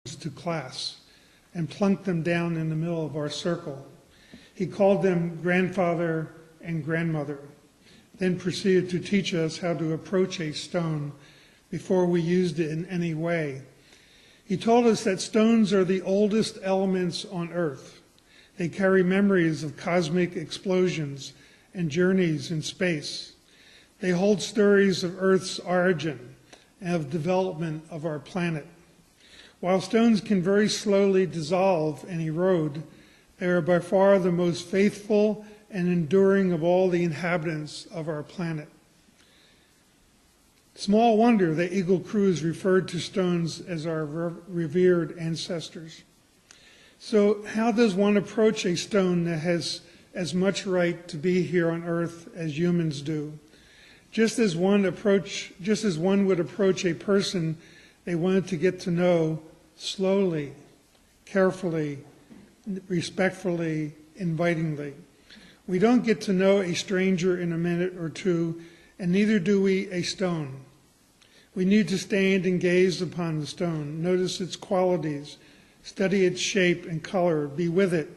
to class and plunked them down in the middle of our circle. He called them grandfather and grandmother, then proceeded to teach us how to approach a stone before we used it in any way. He told us that stones are the oldest elements on Earth. They carry memories of cosmic explosions and journeys in space. They hold stories of Earth's origin and of development of our planet. While stones can very slowly dissolve and erode, they are by far the most faithful and enduring of all the inhabitants of our planet. Small wonder that Eagle Cruise referred to stones as our revered ancestors. So how does one approach a stone that has as much right to be here on Earth as humans do? Just as one would approach a person they wanted to get to know, slowly, carefully, respectfully, invitingly. We don't get to know a stranger in a minute or two, and neither do we a stone. We need to stand and gaze upon the stone, notice its qualities, study its shape and color, be with it.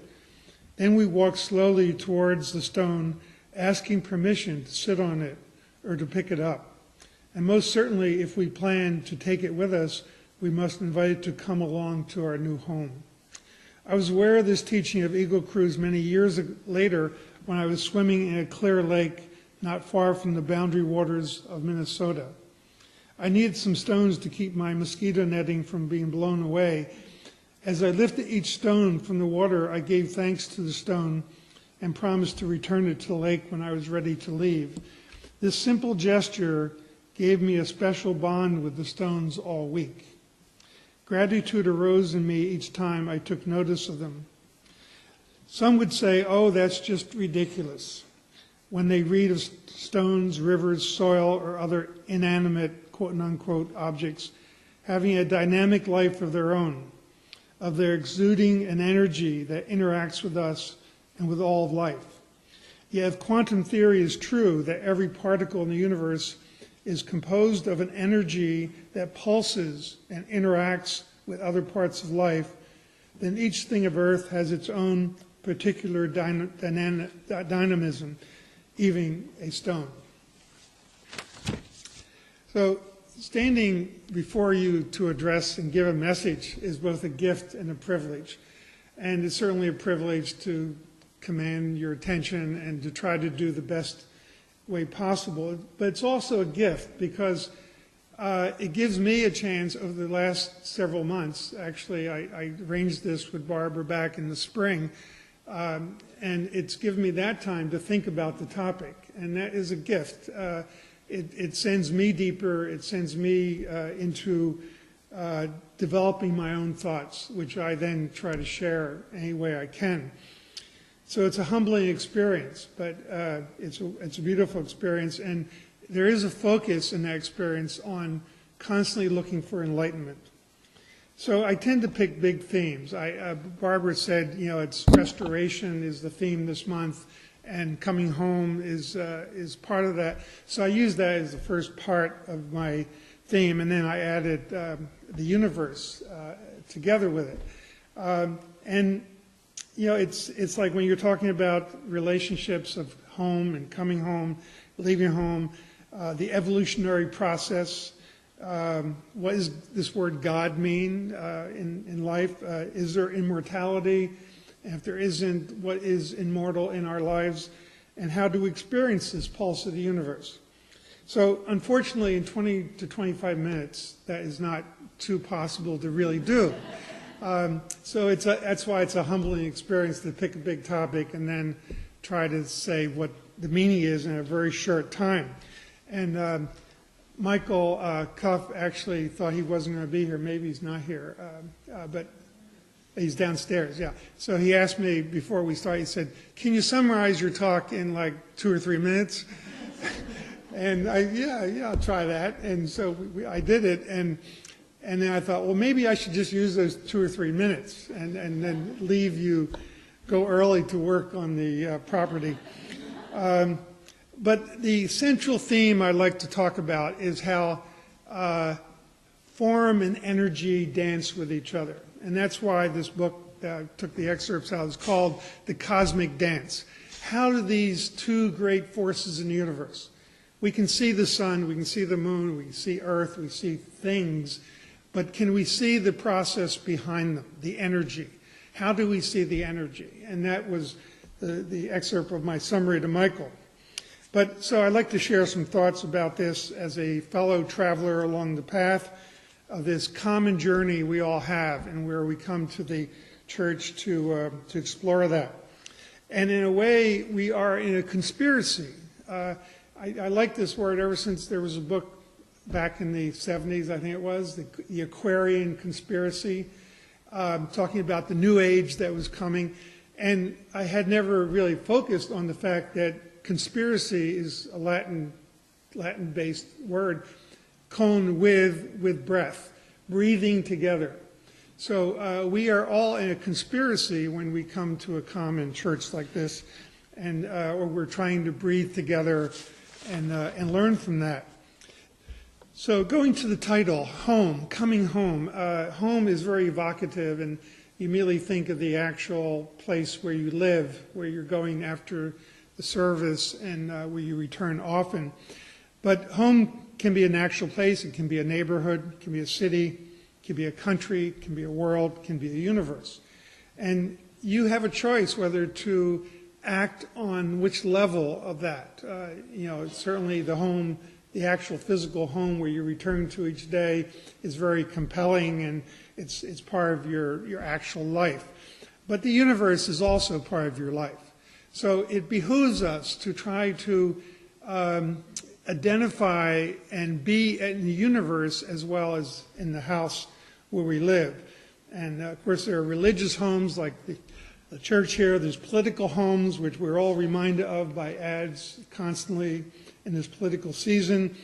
Then we walk slowly towards the stone, asking permission to sit on it or to pick it up. And most certainly, if we plan to take it with us, we must invite it to come along to our new home. I was aware of this teaching of Eagle Cruise many years later when I was swimming in a clear lake not far from the boundary waters of Minnesota. I needed some stones to keep my mosquito netting from being blown away. As I lifted each stone from the water, I gave thanks to the stone and promised to return it to the lake when I was ready to leave. This simple gesture gave me a special bond with the stones all week. Gratitude arose in me each time I took notice of them. Some would say, oh, that's just ridiculous, when they read of stones, rivers, soil, or other inanimate, quote-unquote, objects having a dynamic life of their own, of their exuding an energy that interacts with us and with all of life. Yet if quantum theory is true, that every particle in the universe is composed of an energy that pulses and interacts with other parts of life, then each thing of Earth has its own particular dynamism, even a stone. So standing before you to address and give a message is both a gift and a privilege. And it's certainly a privilege to command your attention and to try to do the best way possible. But it's also a gift because it gives me a chance over the last several months. Actually, I arranged this with Barbara back in the spring, and it's given me that time to think about the topic, and that is a gift. It sends me deeper. It sends me into developing my own thoughts, which I then try to share any way I can. So it's a humbling experience, but it's a beautiful experience, and there is a focus in that experience on constantly looking for enlightenment. So I tend to pick big themes. Barbara said, it's restoration is the theme this month, and coming home is part of that. So I use that as the first part of my theme, and then I added the universe together with it. It's like when you're talking about relationships of home and coming home, leaving home, the evolutionary process. What does this word God mean in life? Is there immortality? And if there isn't, what is immortal in our lives? And how do we experience this pulse of the universe? So unfortunately, in 20 to 25 minutes, that is not too possible to really do. So that's why it's a humbling experience to pick a big topic and then try to say what the meaning is in a very short time. And Michael Cuff actually thought he wasn't going to be here. Maybe he's not here, but he's downstairs, yeah. So he asked me before we started, he said, can you summarize your talk in like 2 or 3 minutes? And I'll try that. And so I did it. And then I thought, well, maybe I should just use those 2 or 3 minutes and then leave you, go early to work on the property. But the central theme I'd like to talk about is how form and energy dance with each other. And that's why this book took the excerpts out. It's called The Cosmic Dance. How do these two great forces in the universe, we can see the sun, we can see the moon, we can see Earth, we see things, but can we see the process behind them, the energy? How do we see the energy? And that was the excerpt of my summary to Michael. But so I'd like to share some thoughts about this as a fellow traveler along the path of this common journey we all have, and where we come to the church to explore that. And in a way, we are in a conspiracy. I like this word ever since there was a book back in the 70s, I think it was, the Aquarian Conspiracy, talking about the new age that was coming. And I had never really focused on the fact that conspiracy is a Latin-based word, con with breath, breathing together. So we are all in a conspiracy when we come to a common church like this, and or we're trying to breathe together and learn from that. So going to the title, home, coming home. Home is very evocative, and you immediately think of the actual place where you live, where you're going after the service, and where you return often. But home can be an actual place, it can be a neighborhood, it can be a city, it can be a country, it can be a world, it can be a universe. And you have a choice whether to act on which level of that. Certainly the home, the actual physical home where you return to each day is very compelling, and it's part of your actual life. But the universe is also part of your life. So it behooves us to try to identify and be in the universe as well as in the house where we live. And of course there are religious homes like the church here. There's political homes, which we're all reminded of by ads constantly in this political season.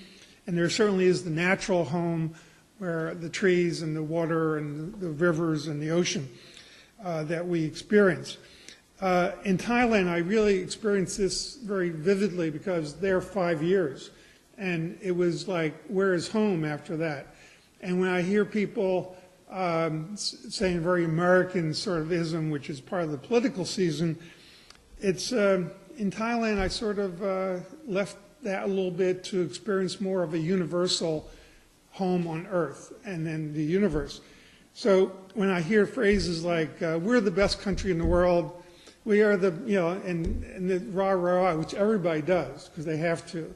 And there certainly is the natural home, where the trees and the water and the rivers and the ocean that we experience. In Thailand, I really experienced this very vividly because there 5 years. And it was like, where is home after that? And when I hear people saying very American sort of ism, which is part of the political season, it's in Thailand I sort of left that a little bit to experience more of a universal home on earth and then the universe. So when I hear phrases like, we're the best country in the world, we are the, and the rah-rah, which everybody does because they have to.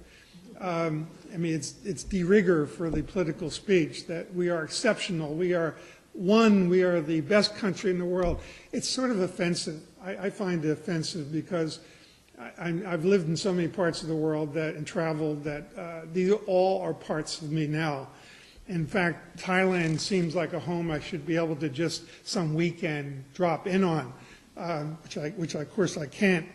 It's de rigueur for the political speech that we are exceptional, we are the best country in the world. It's sort of offensive. I find it offensive because I've lived in so many parts of the world and traveled that these all are parts of me now. In fact, Thailand seems like a home I should be able to just some weekend drop in on, which of course I can't.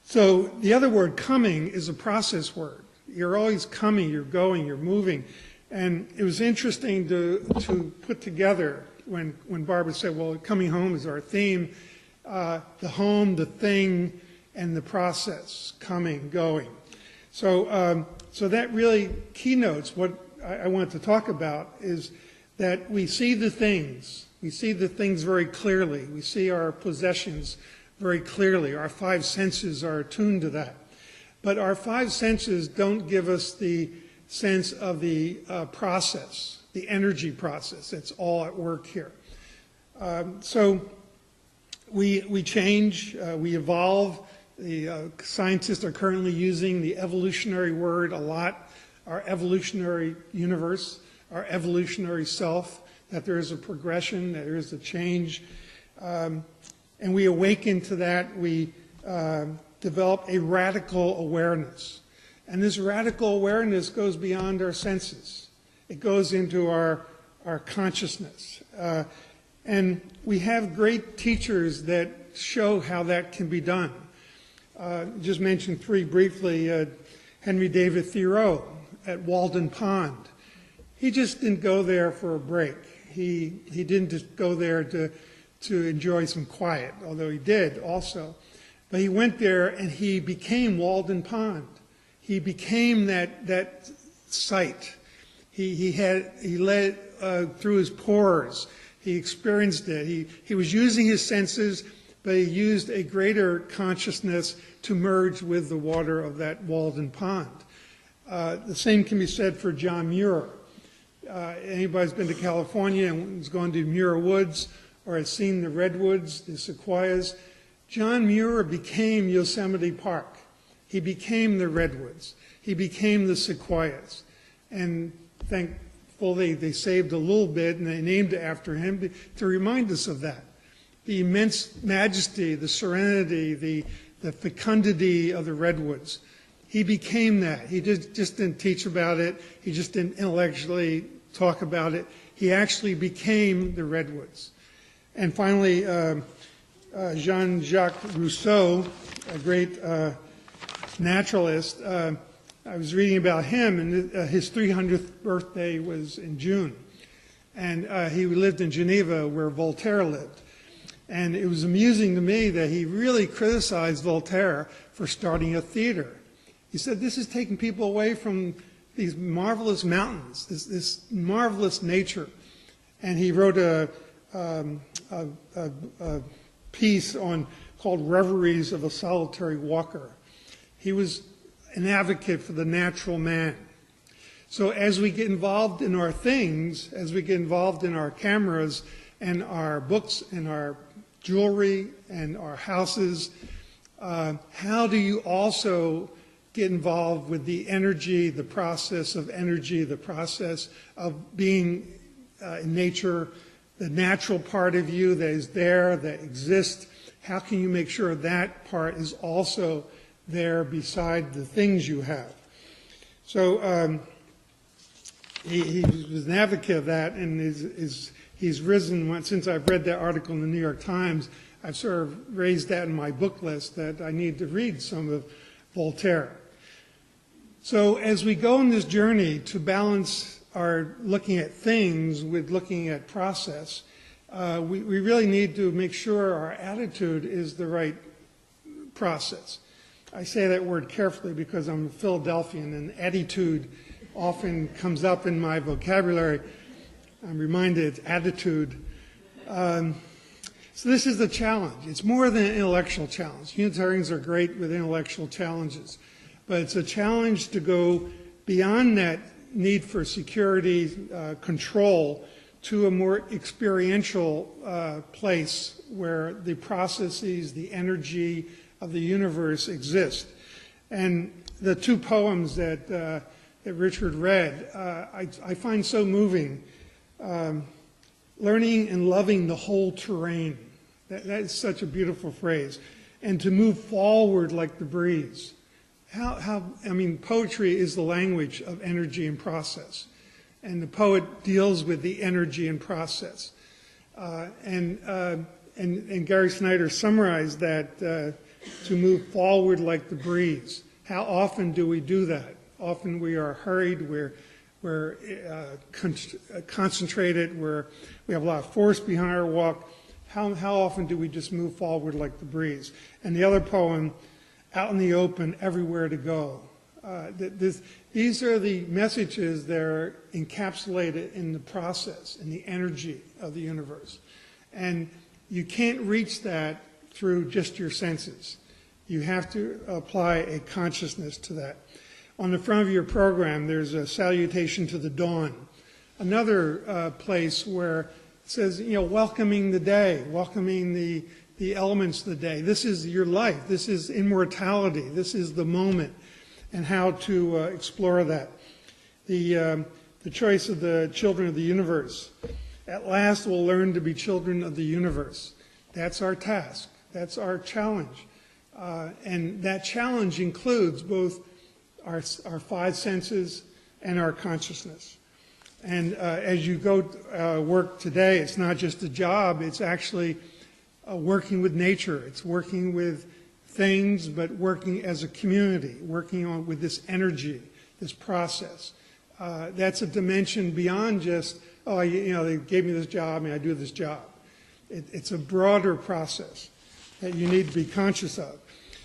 So the other word, coming, is a process word. You're always coming, you're going, you're moving. And it was interesting to put together when Barbara said, well, coming home is our theme, the home, the thing, and the process, coming, going. So that really keynotes what I want to talk about, is that we see the things. We see the things very clearly. We see our possessions very clearly. Our five senses are attuned to that. But our five senses don't give us the sense of the process, the energy process. That's all at work here. So we change, we evolve. The scientists are currently using the evolutionary word a lot. Our evolutionary universe, our evolutionary self, that there is a progression, that there is a change. And we awaken to that. We develop a radical awareness. And this radical awareness goes beyond our senses. It goes into our consciousness. And we have great teachers that show how that can be done. Just mention three briefly. Henry David Thoreau at Walden Pond. He just didn't go there for a break. He didn't just go there to enjoy some quiet, although he did also. But he went there and he became Walden Pond. He became that site. He through his pores. He experienced it. He was using his senses, but he used a greater consciousness to merge with the water of that Walden Pond. The same can be said for John Muir. Anybody's been to California and has gone to Muir Woods or has seen the redwoods, the sequoias, John Muir became Yosemite Park. He became the redwoods. He became the sequoias. And thankfully they saved a little bit and they named it after him to remind us of that. The immense majesty, the serenity, the fecundity of the redwoods. He became that. He just didn't teach about it. He just didn't intellectually talk about it. He actually became the redwoods. And finally, Jean-Jacques Rousseau, a great naturalist, I was reading about him, and his 300th birthday was in June. And he lived in Geneva, where Voltaire lived. And it was amusing to me that he really criticized Voltaire for starting a theater. He said, this is taking people away from these marvelous mountains, this marvelous nature. And he wrote a piece called Reveries of a Solitary Walker. He was an advocate for the natural man. So as we get involved in our things, as we get involved in our cameras and our books and our jewelry and our houses, how do you also get involved with the energy, the process of energy, the process of being in nature, the natural part of you that is there, that exists? How can you make sure that part is also there beside the things you have? So he was an advocate of that, and he's risen. Since I've read that article in the New York Times, I've sort of raised that in my book list that I need to read some of Voltaire. So as we go on this journey to balance our looking at things with looking at process, we really need to make sure our attitude is the right process. I say that word carefully because I'm a Philadelphian and attitude often comes up in my vocabulary. I'm reminded it's attitude. So this is the challenge. It's more than an intellectual challenge. Unitarians are great with intellectual challenges, but it's a challenge to go beyond that need for security, control, to a more experiential place where the processes, the energy of the universe exist. And the two poems that Richard read, I find so moving. Learning and loving the whole terrain. That is such a beautiful phrase. And to move forward like the breeze. Poetry is the language of energy and process. And the poet deals with the energy and process. And Gary Snyder summarized that to move forward like the breeze. How often do we do that? Often we are hurried, we're concentrated, we have a lot of force behind our walk. How often do we just move forward like the breeze? And the other poem, out in the open, everywhere to go. These are the messages that are encapsulated in the process, in the energy of the universe. And you can't reach that through just your senses. You have to apply a consciousness to that. On the front of your program, there's a salutation to the dawn. Another place where it says, welcoming the day, welcoming the elements of the day. This is your life. This is immortality. This is the moment, and how to explore that. The choice of the children of the universe. At last, we'll learn to be children of the universe. That's our task. That's our challenge. And that challenge includes both our five senses and our consciousness. And as you go work today, it's not just a job, it's actually working with nature. It's working with things, but working as a community, working with this energy, this process. That's a dimension beyond just, they gave me this job and I do this job. It's a broader process that you need to be conscious of.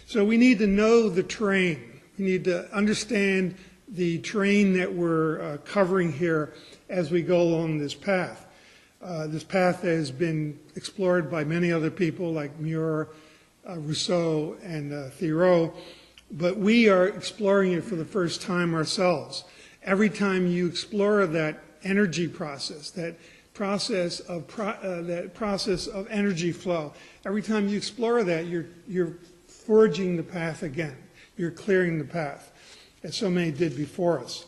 So we need to know the terrain. We need to understand the terrain that we're covering here as we go along this path. This path has been explored by many other people like Muir, Rousseau, and Thoreau, but we are exploring it for the first time ourselves. Every time you explore that energy process, that process of energy flow, every time you explore that, you're forging the path again. You're clearing the path, as so many did before us.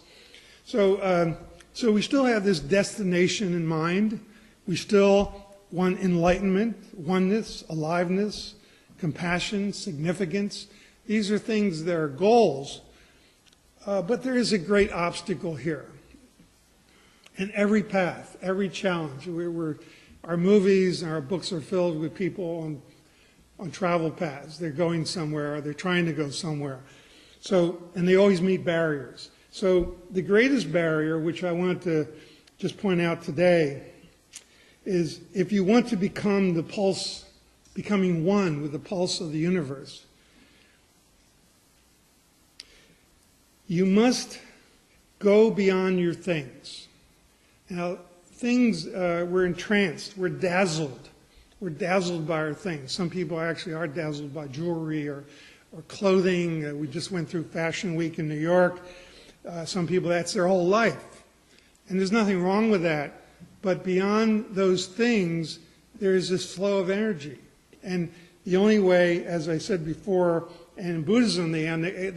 So we still have this destination in mind. We still want enlightenment, oneness, aliveness, compassion, significance. These are things that are goals, but there is a great obstacle here. And every path, every challenge, our movies and our books are filled with people on travel paths. They're going somewhere, or they're trying to go somewhere. And they always meet barriers. So the greatest barrier, which I want to just point out today, is if you want to become the pulse, becoming one with the pulse of the universe, you must go beyond your things. Now, things, we're entranced, we're dazzled. We're dazzled by our things. Some people actually are dazzled by jewelry or clothing. We just went through Fashion Week in New York. Some people, that's their whole life. And there's nothing wrong with that. But beyond those things, there is this flow of energy. And the only way, as I said before, and in Buddhism they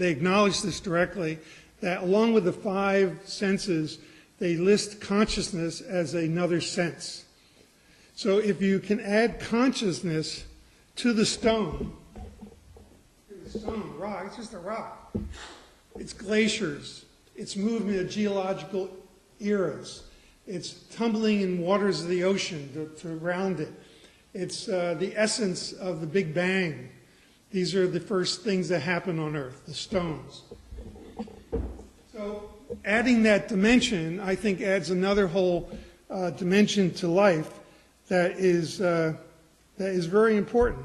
acknowledge this directly, that along with the five senses, they list consciousness as another sense. So if you can add consciousness to the stone, rock, it's just a rock. It's glaciers. It's movement of geological eras. It's tumbling in waters of the ocean to round it. It's the essence of the Big Bang. These are the first things that happen on Earth, the stones. So adding that dimension, I think, adds another whole dimension to life that is very important.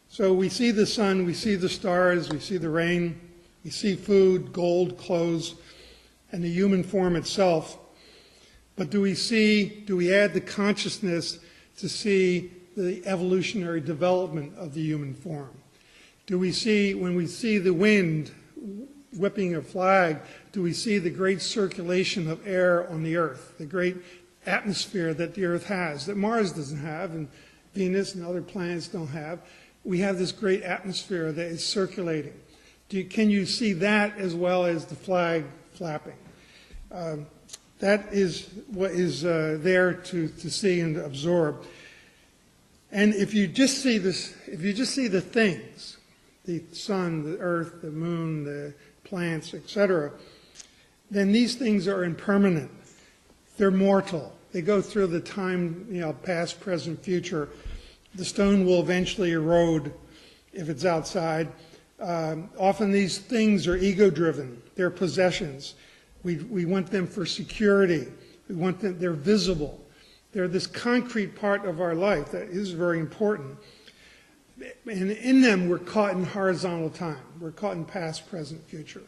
So we see the sun, we see the stars, we see the rain, we see food, gold, clothes, and the human form itself. But do we add the consciousness to see the evolutionary development of the human form? Do we see, when we see the wind whipping a flag, do we see the great circulation of air on the Earth, the great atmosphere that the Earth has, that Mars doesn't have, and Venus and other planets don't have? We have this great atmosphere that is circulating. Can you see that as well as the flag flapping? That is what is there to see and to absorb. And if you just see this, if you just see the things, the sun, the earth, the moon, the plants, etc., then these things are impermanent. They're mortal. They go through the time, past, present, future. The stone will eventually erode if it's outside. Often these things are ego-driven. They're possessions. We want them for security. We want them, they're visible. They're this concrete part of our life that is very important. And in them, we're caught in horizontal time. We're caught in past, present, future.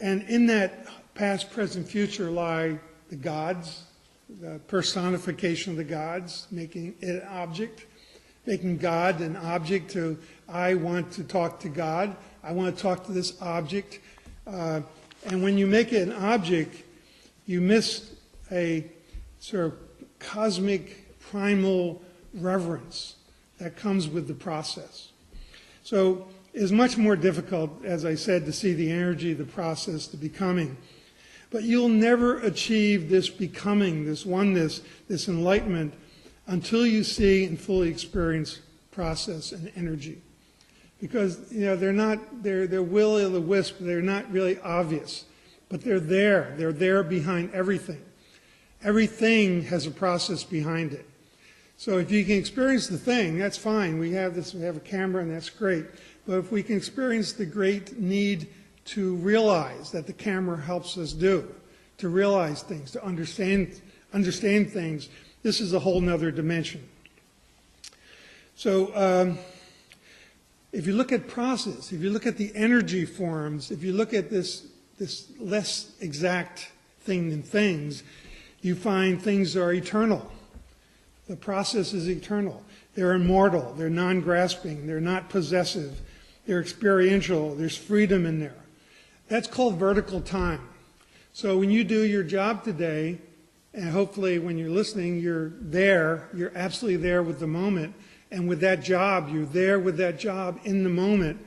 And in that past, present, future lie the gods, the personification of the gods, making it an object, making God an object to, I want to talk to God. I want to talk to this object. And when you make it an object, you miss a sort of cosmic, primal reverence that comes with the process. So it's much more difficult, as I said, to see the energy, the process, the becoming. But you'll never achieve this becoming, this oneness, this enlightenment, until you see and fully experience process and energy. Because, they're will-o'-the-wisp, they're not really obvious. But they're there. They're there behind everything. Everything has a process behind it. So if you can experience the thing, that's fine. We have a camera, and that's great. But if we can experience the great need to realize that the camera helps us do, to realize things, to understand things, this is a whole nother dimension. So if you look at process, if you look at the energy forms, if you look at this less exact thing in things, you find things are eternal. The process is eternal. They're immortal. They're non-grasping. They're not possessive. They're experiential. There's freedom in there. That's called vertical time. So when you do your job today, and hopefully when you're listening, you're there, you're absolutely there with the moment, and with that job, you're there with that job in the moment,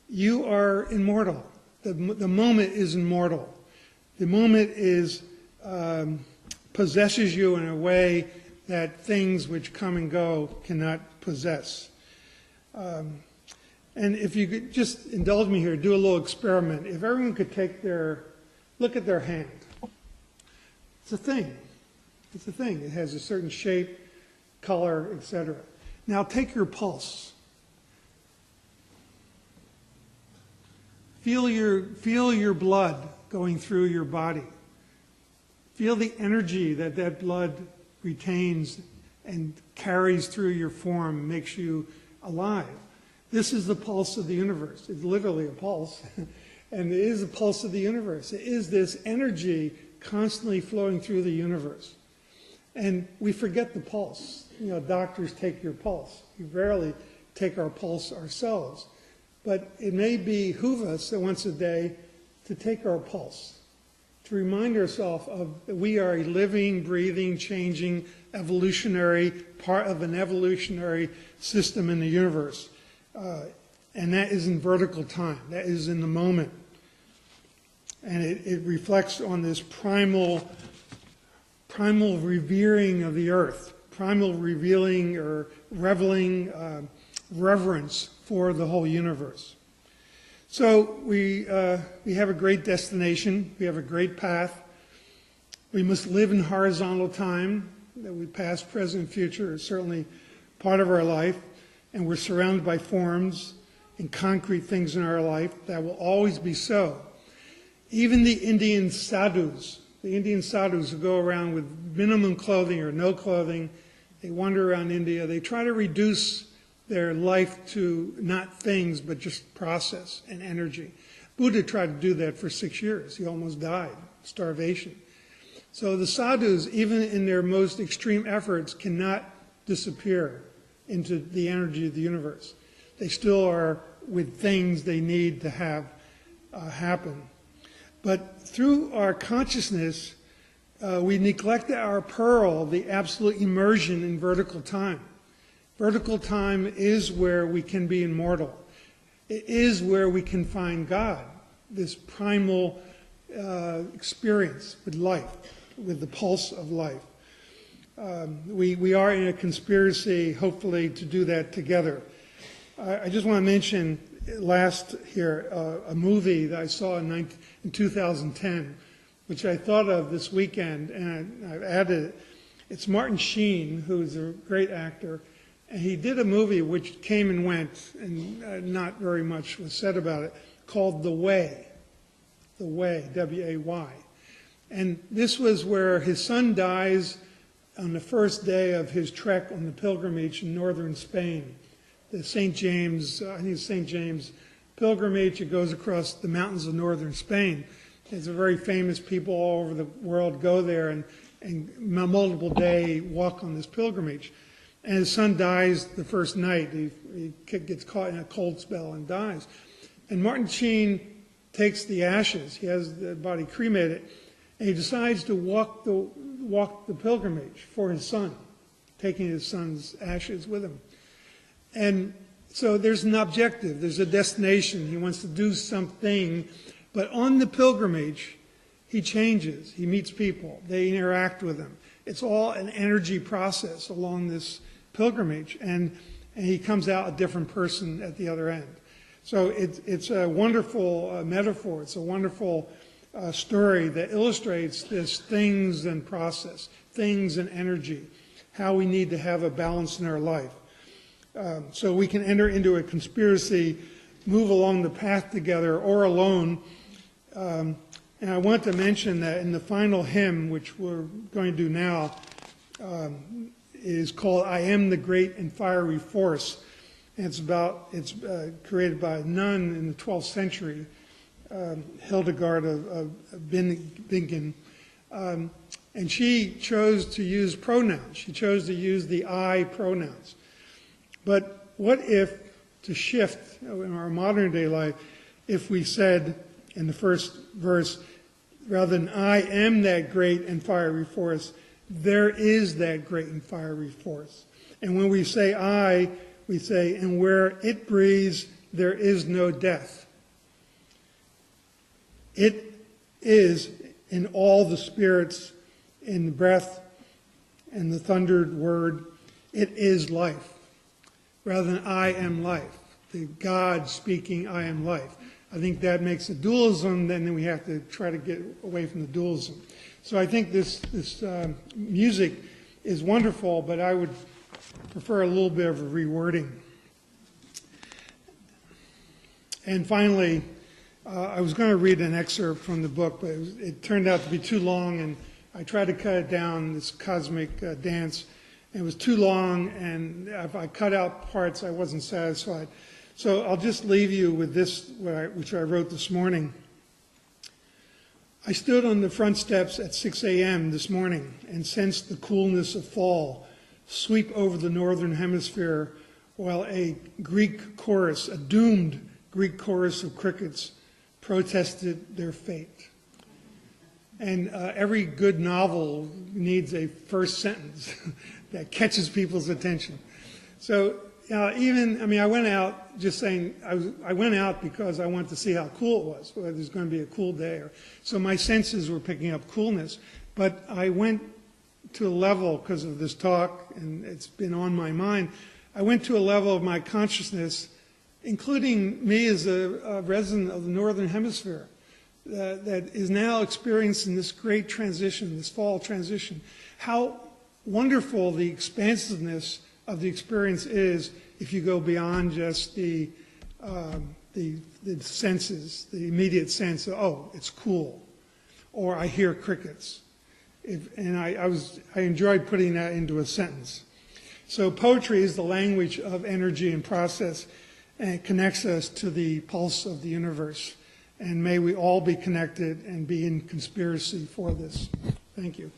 you are immortal. The moment is immortal. The moment is possesses you in a way that things which come and go cannot possess. And if you could just indulge me here, do a little experiment. If everyone could look at their hand. It's a thing. It's a thing. It has a certain shape, color, etc. Now take your pulse. Feel your blood going through your body. Feel the energy that blood retains and carries through your form, makes you alive. This is the pulse of the universe. It's literally a pulse. And it is the pulse of the universe. It is this energy constantly flowing through the universe. And we forget the pulse. You know, doctors take your pulse. We rarely take our pulse ourselves. But it may behoove us once a day to take our pulse, to remind ourselves that we are a living, breathing, changing, evolutionary, part of an evolutionary system in the universe. And that is in vertical time. That is in the moment. And it reflects on this primal revering of the earth, primal revealing or reveling reverence for the whole universe. So we have a great destination. We have a great path. We must live in horizontal time. That we past, present, future is certainly part of our life. And we're surrounded by forms and concrete things in our life that will always be so. Even the Indian sadhus who go around with minimum clothing or no clothing, they wander around India, they try to reduce their life to not things but just process and energy. Buddha tried to do that for 6 years. He almost died, starvation. So the sadhus, even in their most extreme efforts, cannot disappear into the energy of the universe. They still are with things they need to have happen. But through our consciousness, we neglect our pearl, the absolute immersion in vertical time. Vertical time is where we can be immortal. It is where we can find God, this primal experience with life, with the pulse of life. We are in a conspiracy, hopefully, to do that together. I just want to mention last here a movie that I saw in 2010, which I thought of this weekend, and I've added it. It's Martin Sheen, who's a great actor, and he did a movie which came and went, and not very much was said about it, called The Way. The Way, W-A-Y. And this was where his son dies on the first day of his trek on the pilgrimage in northern Spain. The St. James, I think it's St. James pilgrimage. It goes across the mountains of northern Spain. It's a very famous, people all over the world go there and multiple day walk on this pilgrimage. And his son dies the first night. He gets caught in a cold spell and dies. And Martin Sheen takes the ashes. He has the body cremated. And he decides to walk the pilgrimage for his son, taking his son's ashes with him. And so there's an objective, there's a destination. He wants to do something, but on the pilgrimage, he changes. He meets people. They interact with him. It's all an energy process along this pilgrimage, and he comes out a different person at the other end. So it's a wonderful metaphor. It's a wonderful story that illustrates this things and process, things and energy, how we need to have a balance in our life. So we can enter into a conspiracy, move along the path together or alone. And I want to mention that in the final hymn, which we're going to do now, is called "I Am the Great and Fiery Force." And it's created by a nun in the 12th century, Hildegard of Bingen. And she chose to use pronouns. She chose to use the I pronouns. But what if, to shift in our modern day life, if we said in the first verse, rather than I am that great and fiery force, there is that great and fiery force. And when we say I, we say, and where it breathes, there is no death. It is in all the spirits, in the breath, and the thundered word, it is life. Rather than I am life. The God speaking, I am life. I think that makes a dualism, then we have to try to get away from the dualism. So I think this music is wonderful, but I would prefer a little bit of a rewording. And finally, I was going to read an excerpt from the book, but it turned out to be too long, and I tried to cut it down, this cosmic dance. And it was too long, and if I cut out parts, I wasn't satisfied. So I'll just leave you with this, which I wrote this morning. I stood on the front steps at 6 a.m. this morning and sensed the coolness of fall sweep over the northern hemisphere while a Greek chorus, a doomed Greek chorus of crickets, protested their fate. And every good novel needs a first sentence that catches people's attention. So I went out just saying, I went out because I wanted to see how cool it was, whether there's going to be a cool day. So my senses were picking up coolness. But I went to a level, because of this talk, and it's been on my mind, I went to a level of my consciousness, including me as a resident of the Northern Hemisphere, that is now experiencing this great transition, this fall transition. How wonderful the expansiveness of the experience is if you go beyond just the senses, the immediate sense of, oh, it's cool, or I hear crickets. I enjoyed putting that into a sentence. So poetry is the language of energy and process, and it connects us to the pulse of the universe. And may we all be connected and be in conspiracy for this. Thank you.